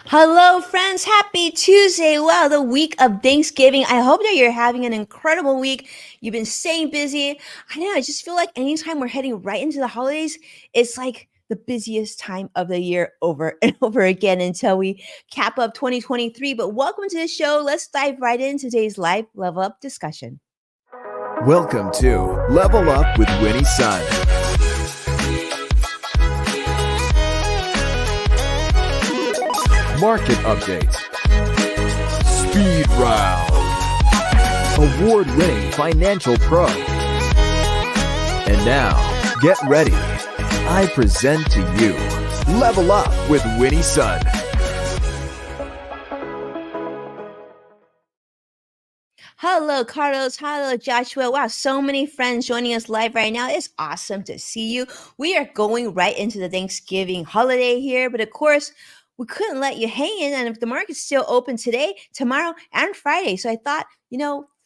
Hello, friends. Happy Tuesday. Wow, the week of Thanksgiving. I hope that you're having an incredible week. You've been staying busy. I know, I just feel like anytime we're heading right into the holidays, it's like the busiest time of the year over and over again until we cap up 2023. But welcome to the show. Let's dive right into today's live level up discussion. Welcome to Level Up with Winnie Sun. Market update. Speed round. Award-winning financial pro. And now, get ready. I present to you Level Up with Winnie Sun. Hello, Carlos. Hello, Joshua. Wow, so many friends joining us live right now. It's awesome to see you. We are going right into the Thanksgiving holiday here, but of course, we couldn't let you hang in. And if the market's still open today, tomorrow, and Friday, so I thought,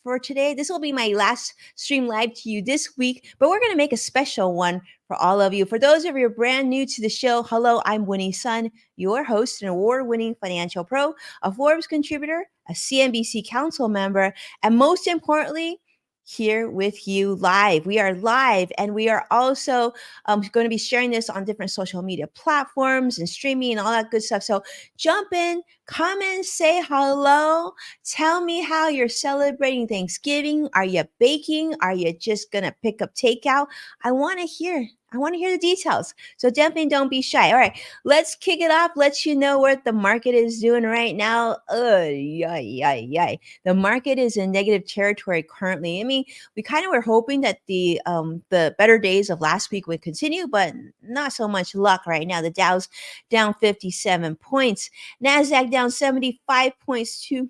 for today, this will be my last stream live to you this week, but we're going to make a special one for all of you. For those of you who are brand new to the show, hello, I'm Winnie Sun, your host and award-winning financial pro, a Forbes contributor, a CNBC council member, and most importantly, here with you live. We are live, and we are also going to be sharing this on different social media platforms and streaming and all that good stuff. So jump in, comment, say hello. Tell me how you're celebrating Thanksgiving. Are you baking? Are you just going to pick up takeout? I want to hear. I want to hear the details. So definitely don't be shy. All right, let's kick it off. Let you know what the market is doing right now. Yay. The market is in negative territory currently. I mean, we kind of were hoping that the better days of last week would continue, but not so much luck right now. The Dow's down 57 points, Nasdaq down 75 points too.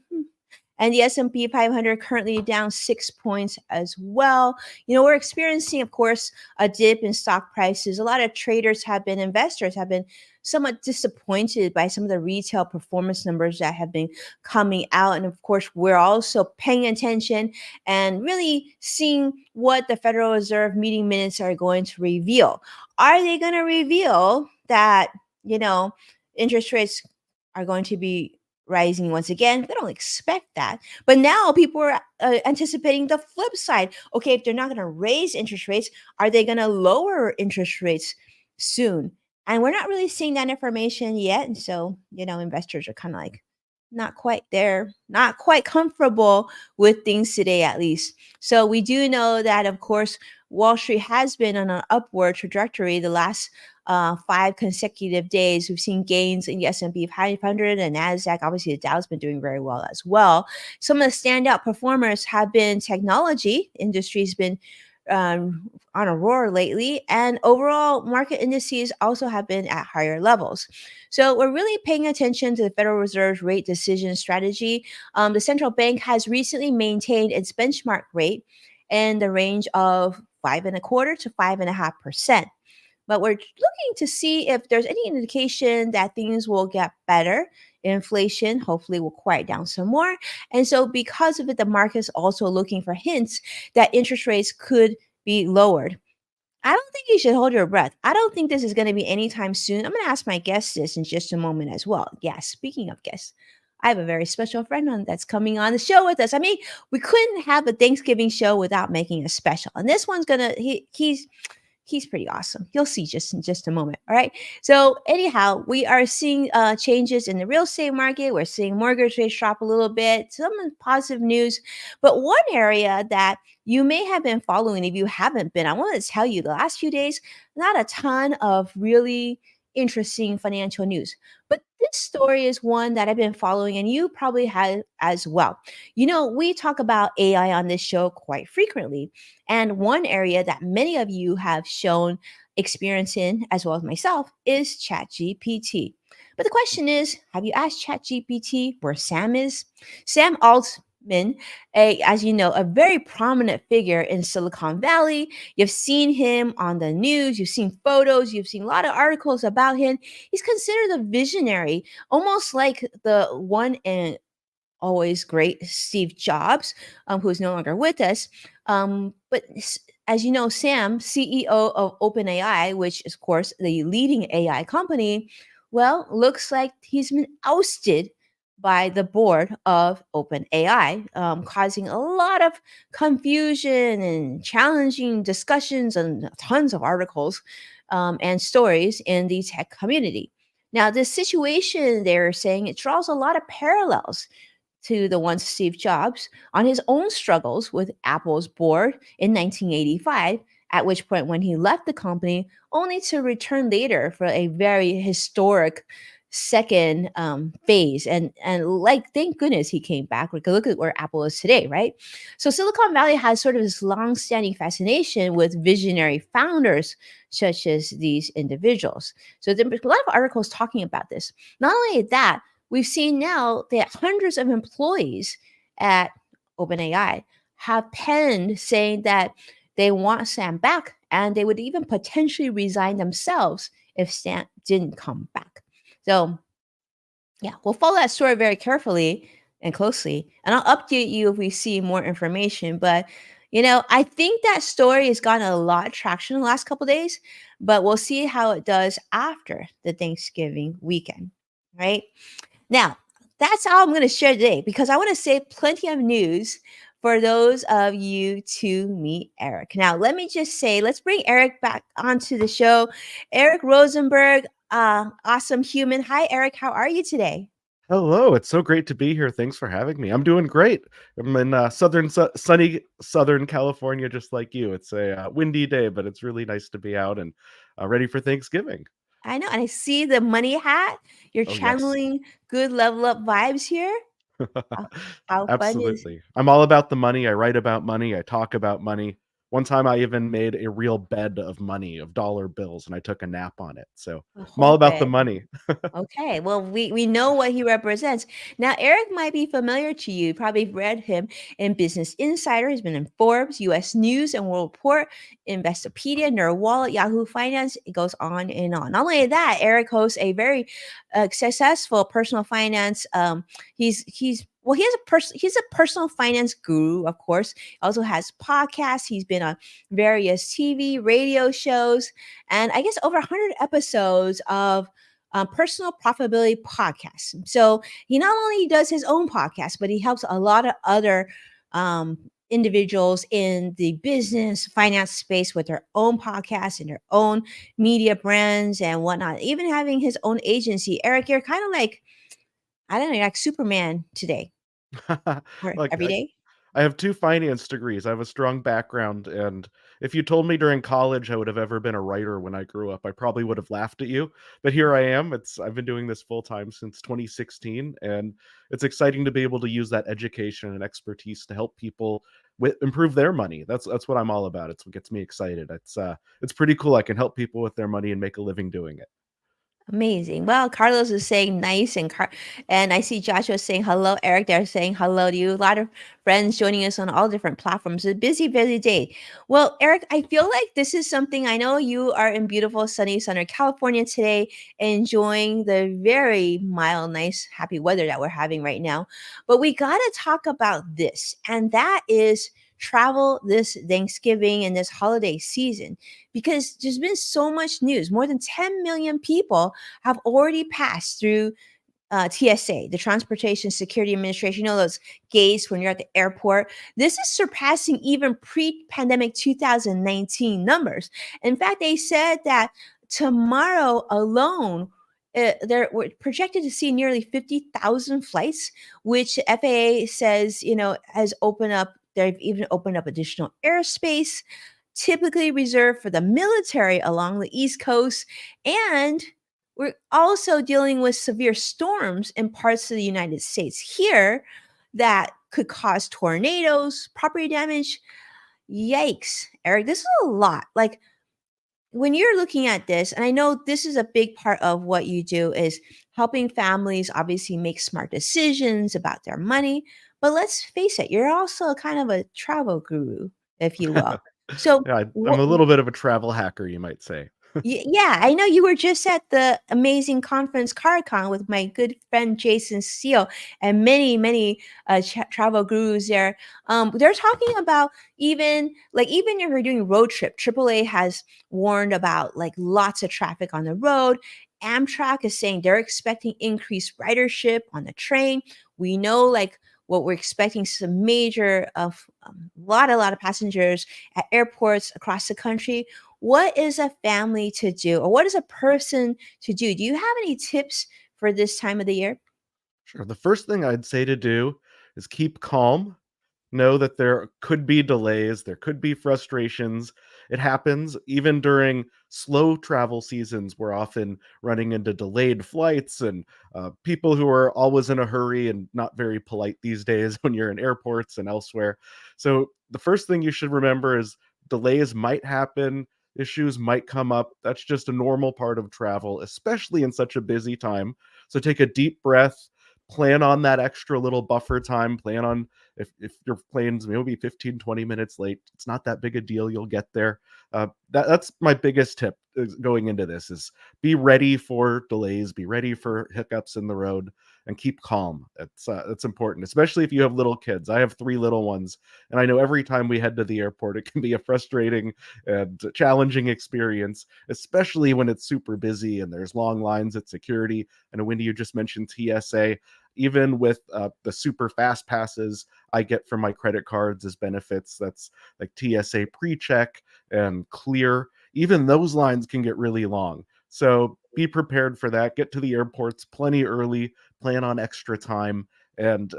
And the S&P 500 currently down 6 points as well. We're experiencing, of course, a dip in stock prices. A lot of investors have been somewhat disappointed by some of the retail performance numbers that have been coming out. And of course, we're also paying attention and really seeing what the Federal Reserve meeting minutes are going to reveal. Are they going to reveal that, interest rates are going to be rising once again? We don't expect that. But now people are anticipating the flip side. Okay, if they're not going to raise interest rates, are they going to lower interest rates soon? And we're not really seeing that information yet. And so, investors are kind of like not quite there, not quite comfortable with things today, at least. So we do know that, of course, Wall Street has been on an upward trajectory the last 5 consecutive days. We've seen gains in the S&P 500 and Nasdaq. Obviously, the Dow's been doing very well as well. Some of the standout performers have been technology. Industry's been on a roar lately, and overall market indices also have been at higher levels. So we're really paying attention to the Federal Reserve's rate decision strategy. The central bank has recently maintained its benchmark rate in the range of 5.25 to 5.5%. But we're looking to see if there's any indication that things will get better. Inflation hopefully will quiet down some more. And so, because of it, the market is also looking for hints that interest rates could be lowered. I don't think you should hold your breath. I don't think this is going to be anytime soon. I'm going to ask my guests this in just a moment as well. Yeah, speaking of guests, I have a very special friend that's coming on the show with us. I mean, we couldn't have a Thanksgiving show without making a special. And this one's he's pretty awesome. You'll see just in just a moment. All right. So anyhow, we are seeing changes in the real estate market. We're seeing mortgage rates drop a little bit. Some positive news, but one area that you may have been following, if you haven't been, I want to tell you the last few days, not a ton of really interesting financial news. But this story is one that I've been following, and you probably have as well. We talk about AI on this show quite frequently. And one area that many of you have shown experience in, as well as myself, is ChatGPT. But the question is, have you asked ChatGPT where Sam is? Sam Altman, as you know, a very prominent figure in Silicon Valley. You've seen him on the news, you've seen photos, you've seen a lot of articles about him. He's considered a visionary, almost like the one and always great Steve Jobs, who's no longer with us. But as you know, Sam, CEO of OpenAI, which is, of course, the leading AI company, Well, looks like he's been ousted by the board of OpenAI, causing a lot of confusion and challenging discussions and tons of articles and stories in the tech community. Now, this situation, they're saying it draws a lot of parallels to the one Steve Jobs on his own struggles with Apple's board in 1985, at which point when he left the company, only to return later for a very historic second phase. And like, thank goodness he came back. Look at where Apple is today, right? So Silicon Valley has sort of this long-standing fascination with visionary founders such as these individuals. So there's a lot of articles talking about this. Not only that, we've seen now that hundreds of employees at OpenAI have penned saying that they want Sam back and they would even potentially resign themselves if Sam didn't come back. So, yeah, we'll follow that story very carefully and closely, and I'll update you if we see more information. But I think that story has gotten a lot of traction in the last couple days, but we'll see how it does after the Thanksgiving weekend, right? Now, that's all I'm going to share today because I want to save plenty of news for those of you to meet Eric. Now, let me just say, let's bring Eric back onto the show. Eric Rosenberg, awesome human. Hi, Eric. How are you today? Hello, it's so great to be here. Thanks for having me. I'm doing great. I'm in sunny Southern California, just like you. It's a windy day, but it's really nice to be out and ready for Thanksgiving. I know. And I see the money hat. You're Oh, yes. channeling good level up vibes here. How, how fun is Absolutely. I'm all about the money. I write about money. I talk about money. One time I even made a real bed of money, of dollar bills, and I took a nap on it. So the I'm all whole about the bed? money. Okay, well, we know what he represents. Now, Eric might be familiar to you. You probably read him in Business Insider. He's been in Forbes, U.S. News and World Report, Investopedia, NerdWallet, Yahoo Finance. It goes on and on. Not only that, Eric hosts a very successful personal finance. He's a personal finance guru, of course. He also has podcasts. He's been on various TV, radio shows, and I guess over 100 episodes of personal profitability podcasts. So he not only does his own podcast, but he helps a lot of other individuals in the business finance space with their own podcasts and their own media brands and whatnot. Even having his own agency. Eric, you're kind of like, I don't know, like Superman today or Like every day. I have 2 finance degrees. I have a strong background, and if you told me during college I would have ever been a writer when I grew up, I probably would have laughed at you. But here I am. I've been doing this full time since 2016, and it's exciting to be able to use that education and expertise to help people improve their money. That's what I'm all about. It's what gets me excited. It's pretty cool. I can help people with their money and make a living doing it. Amazing. Well, Carlos is saying nice, and I see Joshua saying hello. Eric, they're saying hello to you. A lot of friends joining us on all different platforms. A busy, busy day. Well, Eric, I feel like this is something I know you are in beautiful, sunny Southern California today, enjoying the very mild, nice, happy weather that we're having right now. But we got to talk about this, and that is travel this Thanksgiving and this holiday season because there's been so much news. More than 10 million people have already passed through TSA, the Transportation Security Administration. You know those gates when you're at the airport. This is surpassing even pre-pandemic 2019 numbers. In fact, they said that tomorrow alone, we're projected to see nearly 50,000 flights, which FAA says, has opened up. They've even opened up additional airspace, typically reserved for the military along the East Coast. And we're also dealing with severe storms in parts of the United States here that could cause tornadoes, property damage. Yikes, Eric, this is a lot. Like when you're looking at this, and I know this is a big part of what you do is helping families obviously make smart decisions about their money. But let's face it, you're also kind of a travel guru, if you will. So, Yeah, I'm a little bit of a travel hacker, you might say. Yeah, I know you were just at the amazing conference CarCon with my good friend Jason Steele and many, many travel gurus there. They're talking about even if you're doing road trip, AAA has warned about like lots of traffic on the road. Amtrak is saying they're expecting increased ridership on the train. We know like what we're expecting some major of a lot of passengers at airports across the country. What is a family to do, or what is a person to do? Do you have any tips for this time of the year? Sure. The first thing I'd say to do is keep calm. Know that there could be delays, there could be frustrations. It happens even during slow travel seasons. We're often running into delayed flights and people who are always in a hurry and not very polite these days when you're in airports and elsewhere. So, the first thing you should remember is delays might happen, issues might come up. That's just a normal part of travel, especially in such a busy time. So, take a deep breath. Plan on that extra little buffer time. Plan on if your plane's maybe 15, 20 minutes late, it's not that big a deal. You'll get there. That's my biggest tip going into this is be ready for delays, be ready for hiccups in the road, and keep calm. That's important, especially if you have little kids. I have 3 little ones, and I know every time we head to the airport, it can be a frustrating and challenging experience, especially when it's super busy and there's long lines at security. And Wendy, you just mentioned TSA. Even with the super fast passes I get from my credit cards as benefits, that's like TSA pre-check and clear. Even those lines can get really long. So be prepared for that. Get to the airports plenty early, plan on extra time. And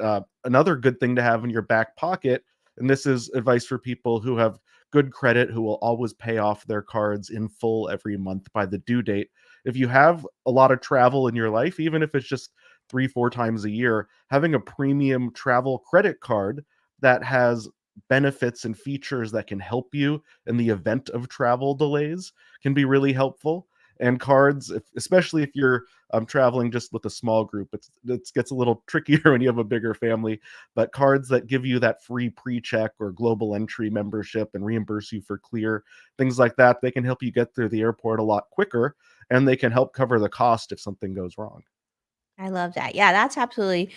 another good thing to have in your back pocket, and this is advice for people who have good credit, who will always pay off their cards in full every month by the due date. If you have a lot of travel in your life, even if it's just 3, 4 times a year, having a premium travel credit card that has benefits and features that can help you in the event of travel delays can be really helpful. And cards, especially if you're traveling just with a small group, it gets a little trickier when you have a bigger family. But cards that give you that free pre-check or global entry membership and reimburse you for clear, things like that, they can help you get through the airport a lot quicker, and they can help cover the cost if something goes wrong. I love that. Yeah, that's absolutely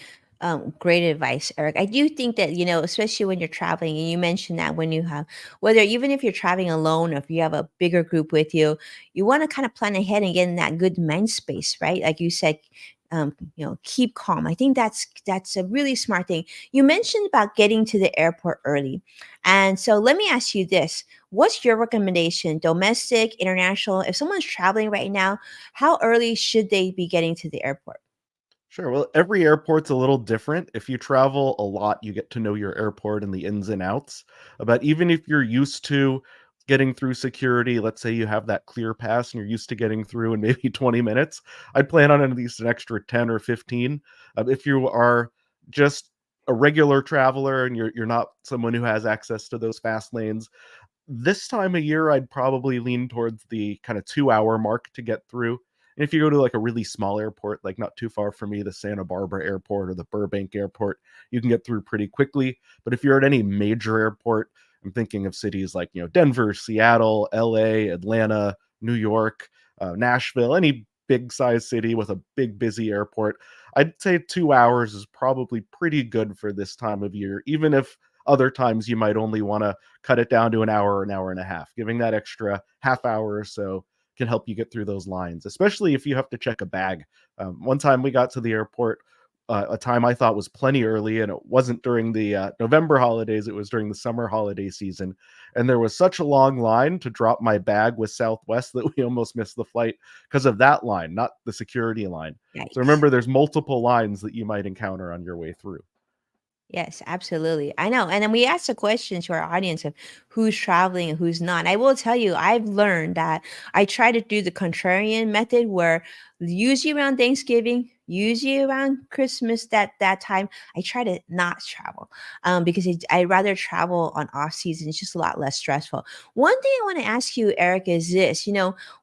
great advice, Eric. I do think that, especially when you're traveling, and you mentioned that when you have, whether even if you're traveling alone or if you have a bigger group with you, you want to kind of plan ahead and get in that good mind space, right? Like you said, keep calm. I think that's a really smart thing. You mentioned about getting to the airport early. And so let me ask you this. What's your recommendation, domestic, international? If someone's traveling right now, how early should they be getting to the airport? Sure. Well, every airport's a little different. If you travel a lot, you get to know your airport and the ins and outs. But even if you're used to getting through security, let's say you have that clear pass and you're used to getting through in maybe 20 minutes, I'd plan on at least an extra 10 or 15. If you are just a regular traveler and you're not someone who has access to those fast lanes, this time of year, I'd probably lean towards the kinda 2-hour mark to get through. And if you go to, like, a really small airport, like, not too far from me, the Santa Barbara Airport or the Burbank Airport, you can get through pretty quickly. But if you're at any major airport, I'm thinking of cities like, Denver, Seattle, LA, Atlanta, New York, Nashville, any big-sized city with a big, busy airport, I'd say 2 hours is probably pretty good for this time of year, even if other times you might only wanna cut it down to an hour or an hour and a half. Giving that extra half hour or so can help you get through those lines, especially if you have to check a bag. One time we got to the airport, a time I thought was plenty early, and it wasn't during the November holidays, it was during the summer holiday season. And there was such a long line to drop my bag with Southwest that we almost missed the flight because of that line, not the security line. So Yikes. remember, there's multiple lines that you might encounter on your way through. Yes, absolutely. I know. And then we asked a question to our audience of who's traveling and who's not. I will tell you, I've learned that I try to do the contrarian method where usually around Thanksgiving, usually around Christmas, that time, I try to not travel because I'd rather travel on off season. It's just a lot less stressful. One thing I want to ask you, Eric, is this,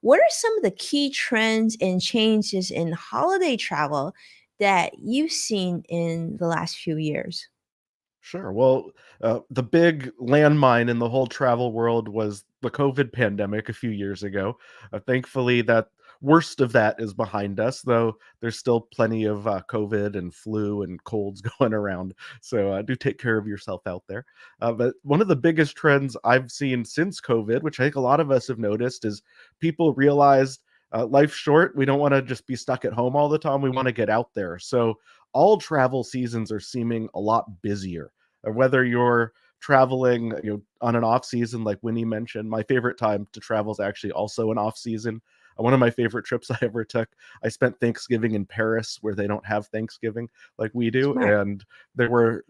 what are some of the key trends and changes in holiday travel that you've seen in the last few years? Sure. Well, the big landmine in the whole travel world was the COVID pandemic a few years ago. Thankfully, that worst of that is behind us, though there's still plenty of COVID and flu and colds going around. So do take care of yourself out there. But one of the biggest trends I've seen since COVID, which I think a lot of us have noticed, is people realized. Life's short. We don't want to just be stuck at home all the time. We want to get out there. So all travel seasons are seeming a lot busier. Whether you're traveling, on an off season, like Winnie mentioned, my favorite time to travel is actually also an off season. One of my favorite trips I ever took, I spent Thanksgiving in Paris, where they don't have Thanksgiving like we do, Smart. and there were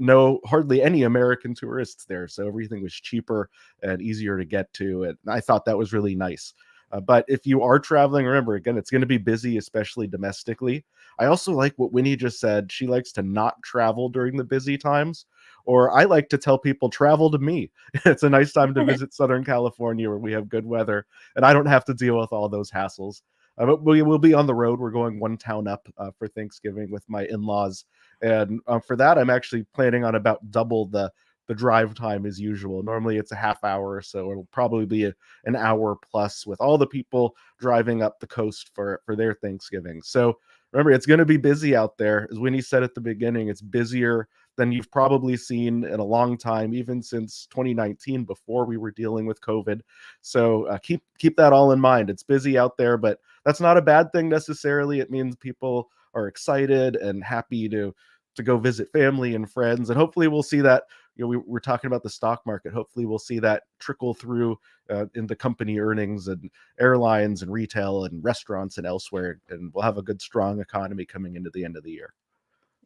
hardly any American tourists there, so everything was cheaper and easier to get to, and I thought that was really nice. But if you are traveling, remember, again, it's going to be busy, especially domestically. I also like what Winnie just said. She likes to not travel during the busy times, or I like to tell people, travel to me. It's a nice time to visit Southern California where we have good weather and I don't have to deal with all those hassles. But we will be on the road. We're going one town up for Thanksgiving with my in-laws, and for that, I'm actually planning on about double the drive time as usual. Normally, it's a half hour or so. It'll probably be an hour plus with all the people driving up the coast for their Thanksgiving. So remember, it's going to be busy out there. As Winnie said at the beginning, it's busier than you've probably seen in a long time, even since 2019, before we were dealing with COVID. So keep that all in mind. It's busy out there, but that's not a bad thing necessarily. It means people are excited and happy to go visit family and friends, and hopefully we'll see that. We're talking about the stock market. Hopefully we'll see that trickle through into company earnings and airlines and retail and restaurants and elsewhere, and we'll have a good strong economy coming into the end of the year.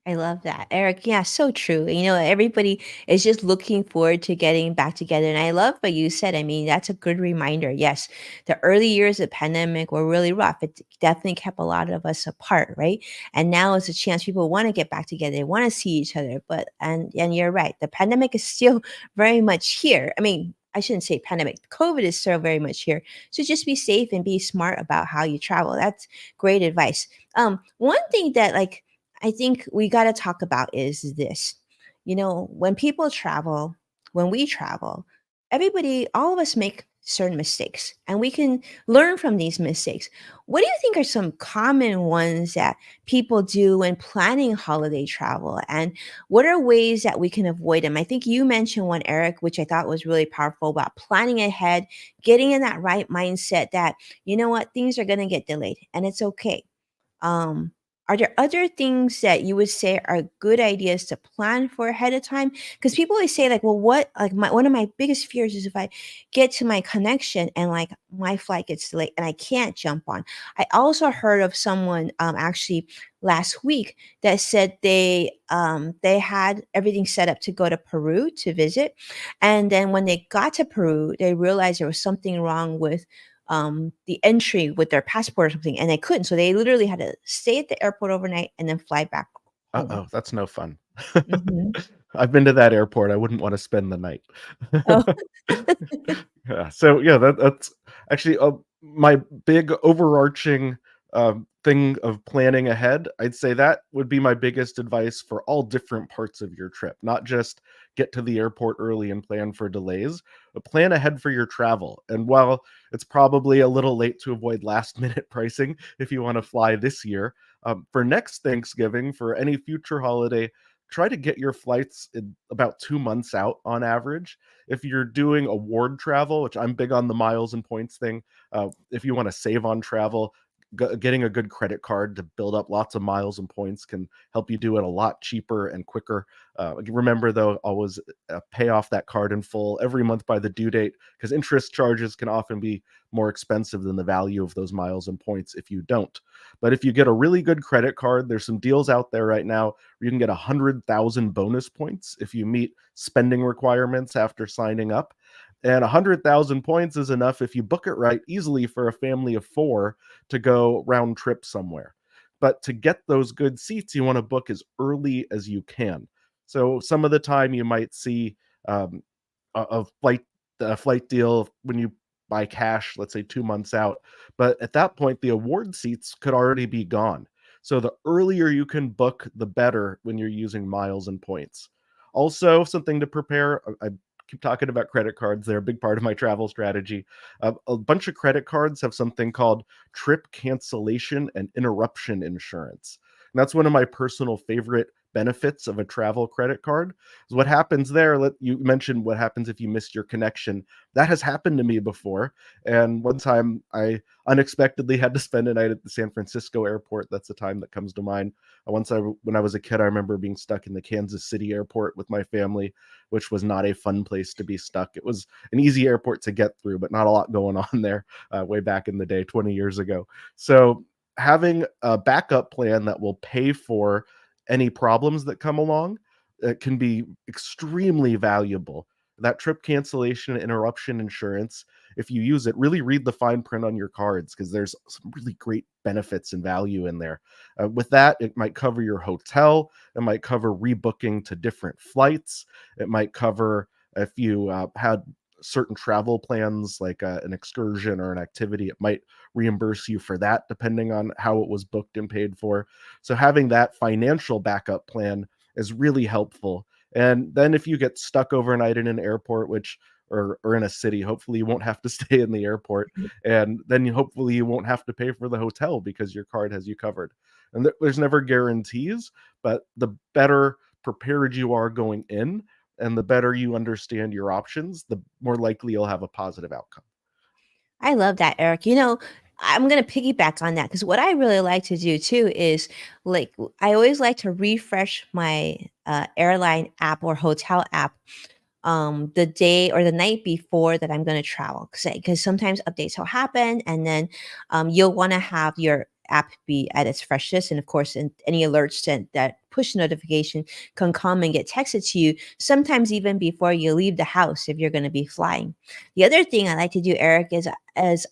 I love that, Eric. Yeah, so true. Everybody is just looking forward to getting back together. And I love what you said. I mean, that's a good reminder. Yes, the early years of pandemic were really rough. It definitely kept a lot of us apart, right? And now is a chance people want to get back together. They want to see each other. But and you're right, the pandemic is still very much here. I mean, I shouldn't say pandemic. COVID is still very much here. So just be safe and be smart about how you travel. That's great advice. One thing that I think we got to talk about is this. When people travel, when we travel, everybody, all of us make certain mistakes and we can learn from these mistakes. What do you think are some common ones that people do when planning holiday travel? And what are ways that we can avoid them? I think you mentioned one, Eric, which I thought was really powerful about planning ahead, getting in that right mindset that, you know what, things are going to get delayed and it's okay. um, are there other things that you would say are good ideas to plan for ahead of time? Because people always say, like, well, one of my biggest fears is if I get to my connection and like my flight gets delayed and I can't jump on. I also heard of someone actually last week that said they had everything set up to go to Peru to visit, and then when they got to Peru, they realized there was something wrong with the entry with their passport or something, and they couldn't. So they literally had to stay at the airport overnight and then fly back home. Uh-oh, that's no fun. Hmm. I've been to that airport. I wouldn't want to spend the night. Oh, Yeah. So yeah, that's actually my big overarching thing of planning ahead. I'd say that would be my biggest advice for all different parts of your trip, not just get to the airport early and plan for delays, but plan ahead for your travel. And while it's probably a little late to avoid last minute pricing if you want to fly this year, for next Thanksgiving, for any future holiday, try to get your flights in about 2 months out on average. If you're doing award travel, which I'm big on the miles and points thing, if you want to save on travel, getting a good credit card to build up lots of miles and points can help you do it a lot cheaper and quicker. Remember, though, always pay off that card in full every month by the due date, because interest charges can often be more expensive than the value of those miles and points if you don't. But if you get a really good credit card, there's some deals out there right now where you can get 100,000 bonus points if you meet spending requirements after signing up. And 100,000 points is enough, if you book it right, easily for a family of four to go round trip somewhere. But to get those good seats, you want to book as early as you can. So some of the time you might see um, a flight deal when you buy cash, let's say 2 months out. But at that point, the award seats could already be gone. So the earlier you can book, the better when you're using miles and points. Also, something to prepare. I keep talking about credit cards. They're a big part of my travel strategy. A bunch of credit cards have something called trip cancellation and interruption insurance. And that's one of my personal favorite benefits of a travel credit card. Is what happens there. You mentioned what happens if you missed your connection. That has happened to me before. And one time I unexpectedly had to spend a night at the San Francisco airport. That's the time that comes to mind. When I was a kid, I remember being stuck in the Kansas City airport with my family, which was not a fun place to be stuck. It was an easy airport to get through, but not a lot going on there way back in the day, 20 years ago. So having a backup plan that will pay for any problems that come along, it can be extremely valuable. That trip cancellation and interruption insurance, if you use it, really read the fine print on your cards because there's some really great benefits and value in there. With that, it might cover your hotel, it might cover rebooking to different flights, it might cover if you had certain travel plans like an excursion or an activity, it might reimburse you for that depending on how it was booked and paid for. So having that financial backup plan is really helpful. And then if you get stuck overnight in an airport, or in a city, hopefully you won't have to stay in the airport, and then hopefully you won't have to pay for the hotel because your card has you covered. And there's never guarantees, but the better prepared you are going in and the better you understand your options, the more likely you'll have a positive outcome. I love that, Eric. I'm going to piggyback on that because what I really like to do too is I always like to refresh my airline app or hotel app the day or the night before that I'm going to travel. Because sometimes updates will happen, and then you'll want to have your app be at its freshest. And of course, any alerts that push notification can come and get texted to you, sometimes even before you leave the house if you're going to be flying. The other thing I like to do, Eric, is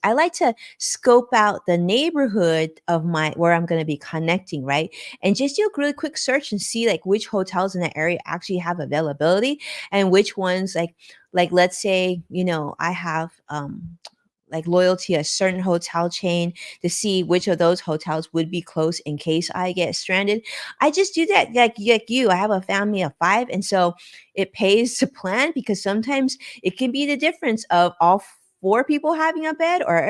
I like to scope out the neighborhood of where I'm going to be connecting, right? And just do a really quick search and see like which hotels in the area actually have availability and which ones like let's say, I have like loyalty a certain hotel chain to see which of those hotels would be close in case I get stranded. I just do that like you. I have a family of 5, and so it pays to plan because sometimes it can be the difference of all 4 people having a bed or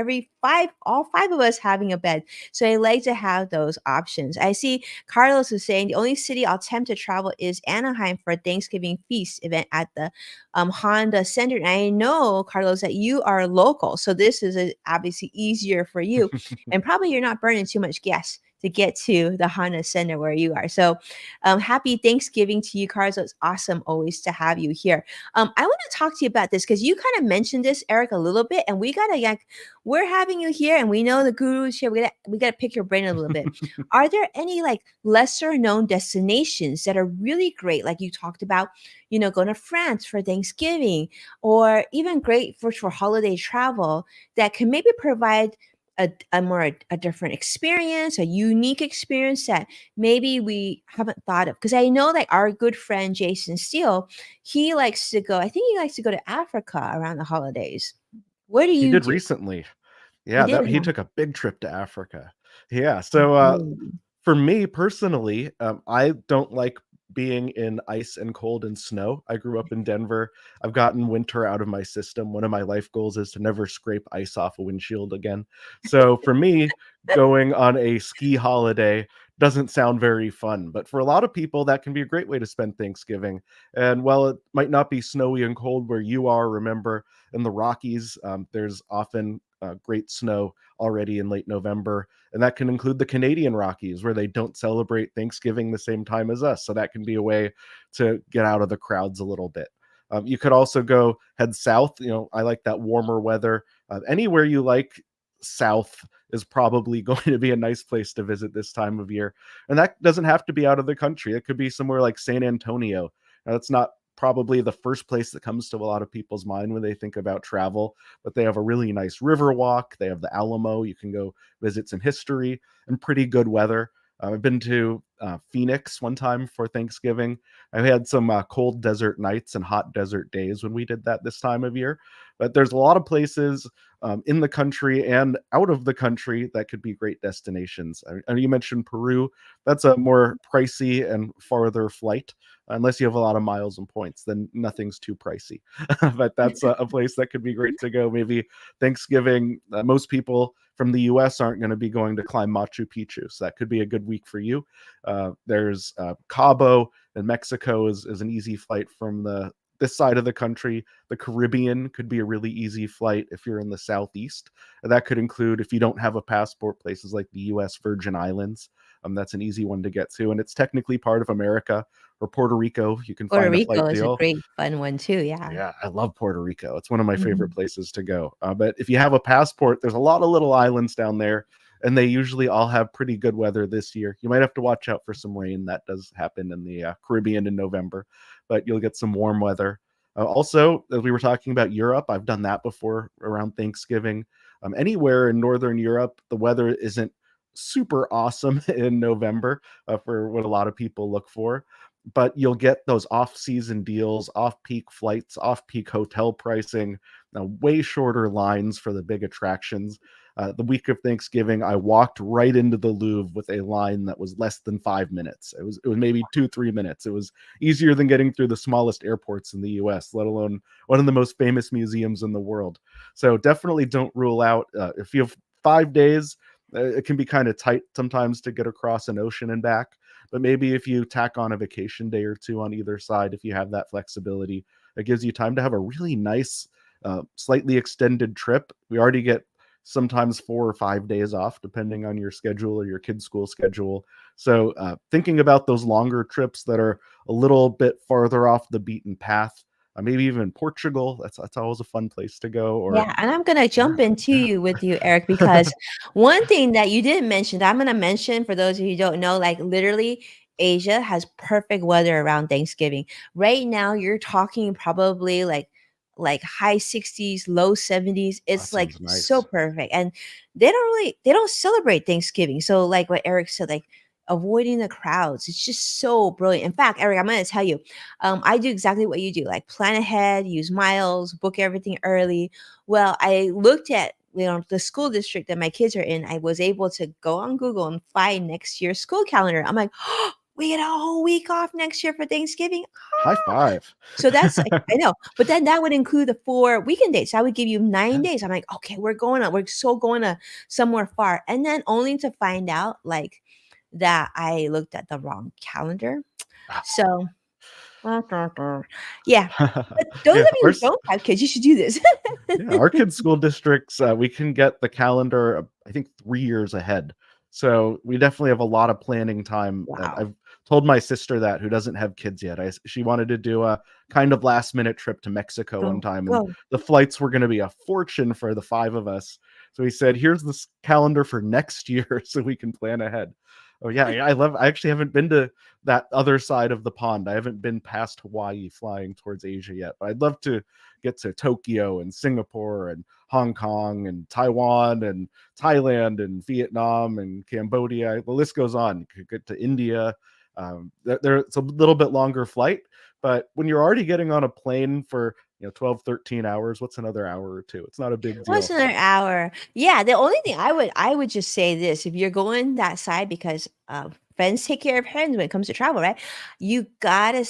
all 5 of us having a bed. So I like to have those options. I see Carlos is saying the only city I'll attempt to travel is Anaheim for a Thanksgiving feast event at the Honda Center. And I know, Carlos, that you are local. So this is obviously easier for you. And probably you're not burning too much gas to get to the Honda Center where you are. So happy Thanksgiving to you, Carlos. It's awesome always to have you here. I want to talk to you about this because you kind of mentioned this, Eric, a little bit, and we're having you here, and we know the guru's here. We gotta pick your brain a little bit. Are there any like lesser known destinations that are really great, like you talked about, going to France for Thanksgiving, or even great for holiday travel that can maybe provide a different experience, a unique experience that maybe we haven't thought of? Because I know that our good friend Jason Steele, he likes to go. I think he likes to go to Africa around the holidays. What do He you did do? recently. You Yeah, did, that he huh? took a big trip to Africa. Yeah, so Mm. for me personally, I don't like being in ice and cold and snow. I grew up in Denver. I've gotten winter out of my system. One of my life goals is to never scrape ice off a windshield again. So for me, going on a ski holiday doesn't sound very fun, but for a lot of people, that can be a great way to spend Thanksgiving. And while it might not be snowy and cold where you are, remember in the Rockies, there's often great snow already in late November. And that can include the Canadian Rockies, where they don't celebrate Thanksgiving the same time as us. So that can be a way to get out of the crowds a little bit. You could also head south. I like that warmer weather. Anywhere you like south is probably going to be a nice place to visit this time of year. And that doesn't have to be out of the country. It could be somewhere like San Antonio. Now, that's not probably the first place that comes to a lot of people's mind when they think about travel, but they have a really nice river walk. They have the Alamo. You can go visit some history and pretty good weather. I've been to Phoenix one time for Thanksgiving. I had some cold desert nights and hot desert days when we did that this time of year. But there's a lot of places in the country and out of the country that could be great destinations. I you mentioned Peru. That's a more pricey and farther flight. Unless you have a lot of miles and points, then nothing's too pricey. But that's a place that could be great to go. Maybe Thanksgiving. Most people from the US aren't going to be going to climb Machu Picchu. So that could be a good week for you. There's Cabo in Mexico is an easy flight from this side of the country. The Caribbean could be a really easy flight if you're in the southeast. And that could include, if you don't have a passport, places like the US Virgin Islands. That's an easy one to get to, and it's technically part of America. Or Puerto Rico, you can Puerto find a flight Rico is a deal. great fun one too. Yeah. Yeah, I love Puerto Rico. It's one of my favorite Mhm. places to go. But if you have a passport, there's a lot of little islands down there, and they usually all have pretty good weather this year. You might have to watch out for some rain. That does happen in the Caribbean in November, but you'll get some warm weather. Also, as we were talking about Europe, I've done that before around Thanksgiving. Anywhere in Northern Europe, the weather isn't super awesome in November for what a lot of people look for, but you'll get those off-season deals, off-peak flights, off-peak hotel pricing, way shorter lines for the big attractions. The week of Thanksgiving, I walked right into the Louvre with a line that was less than 5 minutes. It was maybe 2-3 minutes. It was easier than getting through the smallest airports in the U.S., let alone one of the most famous museums in the world. So definitely don't rule out if you have 5 days. It can be kind of tight sometimes to get across an ocean and back. But maybe if you tack on a vacation day or two on either side, if you have that flexibility, it gives you time to have a really nice, slightly extended trip. We already get sometimes 4 or 5 days off, depending on your schedule or your kid's school schedule. So thinking about those longer trips that are a little bit farther off the beaten path, maybe even Portugal. That's always a fun place to go. Or Yeah, and I'm gonna yeah, jump into yeah. you with you, Eric, because one thing that you didn't mention that I'm gonna mention for those of you who don't know, like literally Asia has perfect weather around Thanksgiving. Right now, you're talking probably like high 60s, low 70s. That It's like sounds so nice. perfect. And they don't celebrate Thanksgiving. So like what Eric said, like avoiding the crowds. It's just so brilliant. In fact, Eric, I'm gonna tell you, I do exactly what you do, like plan ahead, use miles, book everything early. Well, I looked at the school district that my kids are in. I was able to go on Google and find next year's school calendar. I'm like, oh, we get a whole week off next year for Thanksgiving. High Ah. five. So that's like, I know, but then that would include the 4 weekend days. So I would give you Yeah. 9 days. I'm like, okay, we're so going to somewhere far. And then only to find out like that I looked at the wrong calendar. So yeah. But those Yeah, of you who don't have kids, you should do this. yeah, our kids' school districts, we can get the calendar, I think 3 years ahead. So we definitely have a lot of planning time. Wow. I've told my sister that, who doesn't have kids yet. She wanted to do a kind of last minute trip to Mexico one Go, time, and go. the flights were going to be a fortune for the 5 of us. So he said, "Here's this calendar for next year so we can plan ahead." Oh yeah, I actually haven't been to that other side of the pond. I haven't been past Hawaii flying towards Asia yet, but I'd love to get to Tokyo and Singapore and Hong Kong and Taiwan and Thailand and Vietnam and Cambodia. The list goes on. You could get to India. It's a little bit longer flight, but when you're already getting on a plane for 12, 13 hours, what's another hour or two? It's not a big What's deal. another hour? Yeah, the only thing I would just say this, if you're going that side because, friends take care of friends when it comes to travel, right? You gotta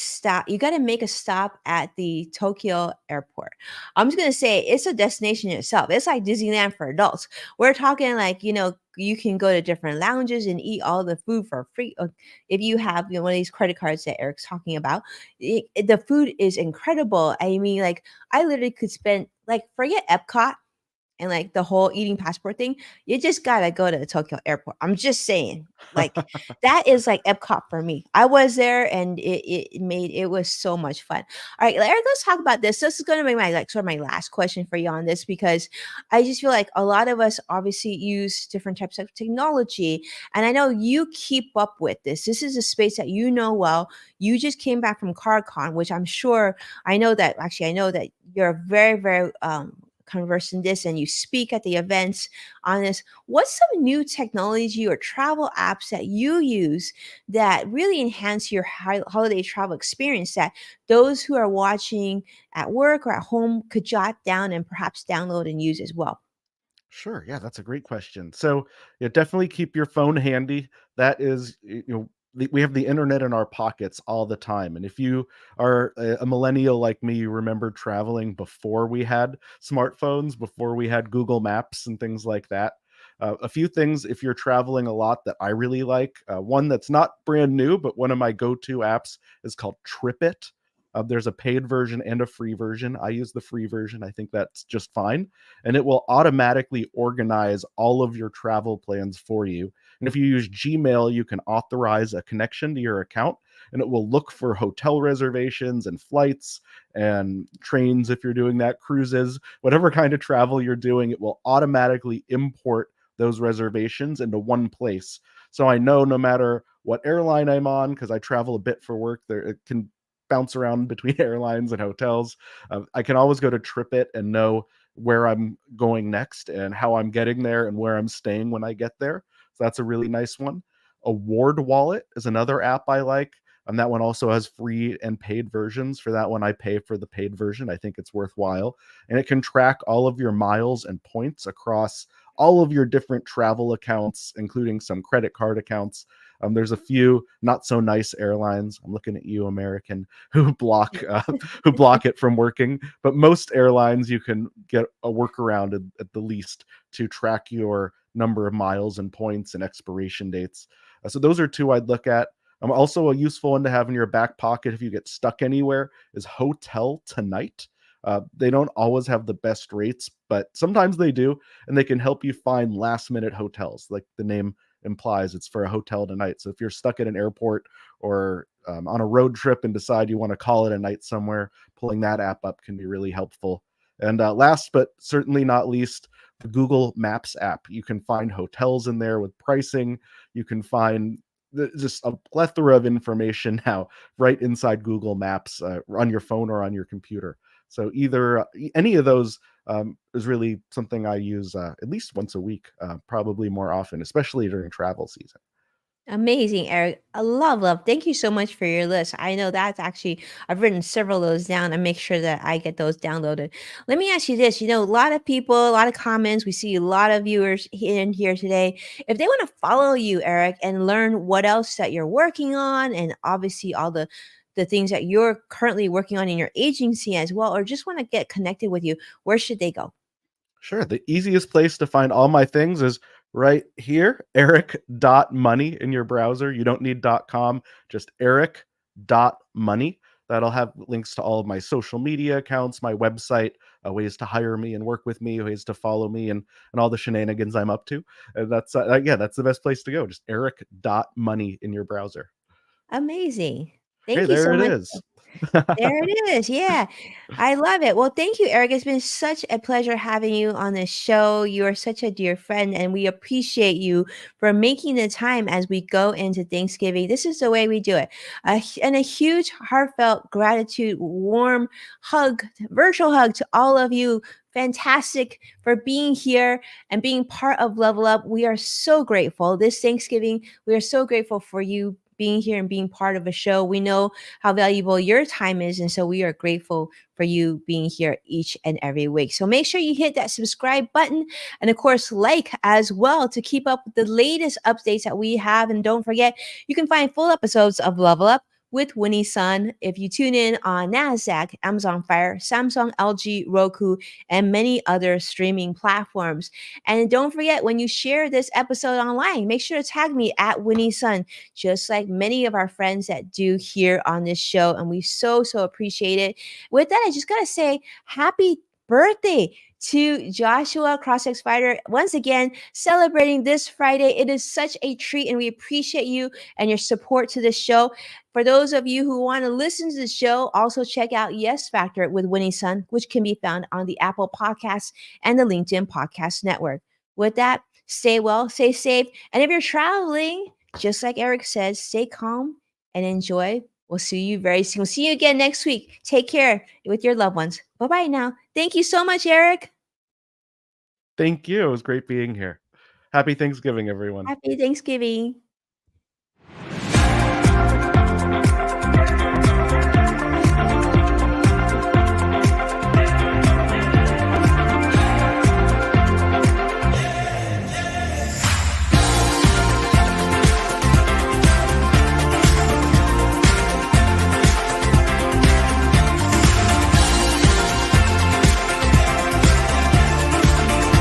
make a stop at the Tokyo airport. I'm just gonna say it's a destination in itself. It's like Disneyland for adults. We're talking like, you can go to different lounges and eat all the food for free, if you have, one of these credit cards that Eric's talking about. The food is incredible. I mean, like, I literally could spend like, forget Epcot and like the whole eating passport thing, you just gotta go to the Tokyo airport. I'm just saying, like that is like Epcot for me. I was there and it was so much fun. All right, Eric, let's talk about this. This is gonna be my like sort of my last question for you on this because I just feel like a lot of us obviously use different types of technology, and I know you keep up with this. This is a space that you know well. You just came back from CarCon, which I know that you're very, very conversing this and you speak at the events on this. What's some new technology or travel apps that you use that really enhance your holiday travel experience that those who are watching at work or at home could jot down and perhaps download and use as well? Sure. Yeah, that's a great question. So, yeah, definitely keep your phone handy. That is, we have the internet in our pockets all the time. And if you are a millennial like me, you remember traveling before we had smartphones, before we had Google Maps and things like that. A few things, if you're traveling a lot, that I really like. One that's not brand new, but one of my go to apps is called TripIt. There's a paid version and a free version. I use the free version. I think that's just fine, and it will automatically organize all of your travel plans for you. And if you use Gmail, you can authorize a connection to your account, and it will look for hotel reservations and flights and trains if you're doing that, cruises, whatever kind of travel you're doing, it will automatically import those reservations into one place. So I know no matter what airline I'm on, because I travel a bit for work, there it can bounce around between airlines and hotels. I can always go to TripIt and know where I'm going next and how I'm getting there and where I'm staying when I get there. So that's a really nice one. Award Wallet is another app I like. And that one also has free and paid versions. For that one, I pay for the paid version. I think it's worthwhile. And it can track all of your miles and points across all of your different travel accounts, including some credit card accounts. There's a few not so nice airlines. I'm looking at you, American, who block it from working. But most airlines, you can get a workaround at the least to track your number of miles and points and expiration dates. So those are two I'd look at. Also, a useful one to have in your back pocket if you get stuck anywhere is Hotel Tonight. They don't always have the best rates, but sometimes they do, and they can help you find last minute hotels. Like the name implies, it's for a hotel tonight. So if you're stuck at an airport or on a road trip and decide you want to call it a night somewhere, pulling that app up can be really helpful. And last but certainly not least, the Google Maps app. You can find hotels in there with pricing. You can find just a plethora of information now right inside Google Maps on your phone or on your computer. So either any of those is really something I use at least once a week, probably more often, especially during travel season. Amazing, Eric. I love. Thank you so much for your list. I know that's actually, I've written several of those down and make sure that I get those downloaded. Let me ask you this. A lot of people, a lot of comments, we see a lot of viewers in here today. If they want to follow you, Eric, and learn what else that you're working on, and obviously all the things that you're currently working on in your agency as well, or just want to get connected with you, where should they go? Sure. The easiest place to find all my things is right here, eric.money in your browser. You don't need .com, just eric.money. That'll have links to all of my social media accounts, my website, ways to hire me and work with me, ways to follow me, and all the shenanigans I'm up to. And that's yeah, that's the best place to go. Just eric.money in your browser. Amazing. Hey, Thank you there so it much. is. There it is. Yeah. I love it. Well, thank you, Eric. It's been such a pleasure having you on the show. You are such a dear friend, and we appreciate you for making the time as we go into Thanksgiving. This is the way we do it. And a huge, heartfelt gratitude, warm hug, virtual hug to all of you. Fantastic for being here and being part of Level Up. We are so grateful. This Thanksgiving, we are so grateful for you being here and being part of a show. We know how valuable your time is. And so we are grateful for you being here each and every week. So make sure you hit that subscribe button and, of course, like as well to keep up with the latest updates that we have. And don't forget, you can find full episodes of Level Up with Winnie Sun if you tune in on NASDAQ, Amazon Fire, Samsung, LG, Roku, and many other streaming platforms. And don't forget, when you share this episode online, make sure to tag me at Winnie Sun, just like many of our friends that do here on this show. And we so appreciate it. With that, I just got to say happy birthday to Joshua Crossex Fighter. Once again, celebrating this Friday. It is such a treat, and we appreciate you and your support to this show. For those of you who want to listen to the show, also check out Yes Factor with Winnie Sun, which can be found on the Apple Podcasts and the LinkedIn Podcast Network. With that, stay well, stay safe, and if you're traveling, just like Eric says, stay calm and enjoy. We'll see you very soon. We'll see you again next week. Take care with your loved ones. Bye-bye now. Thank you so much, Eric. Thank you. It was great being here. Happy Thanksgiving, everyone. Happy Thanksgiving.